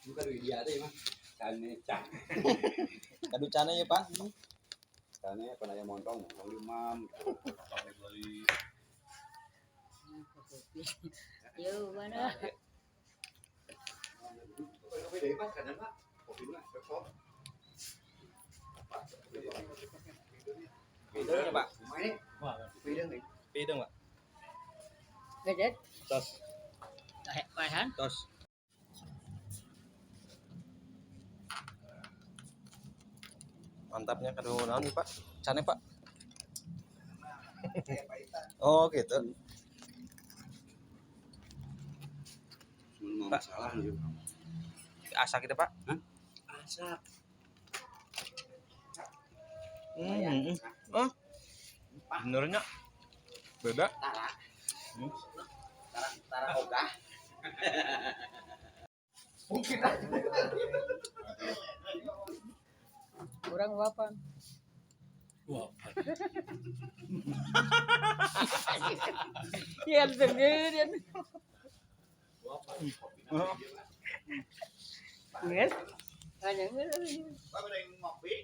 Bukan dia deh mah. Cane cak. Kadu cane ya Pak. Cane penaya montong, mau limam. Beli. Yo mana? Kopi dari Pak, kadang Pak. Kopi mah cocok. Pideng ya Pak. Main. Wah, pideng nih. Pideng Pak. Gajet. Tos. Bahan. Tos. Mantapnya kado naon nih Pak? Cane Pak. Oh gitu. Mau masalah nih. Asa kita Pak. Hah? Asak. Oh. Benernya beda. Tara. Tara ogah. Mungkin aja. Kurang wapan. Wah. Ya sendirian. Yes. Hanya ngopi.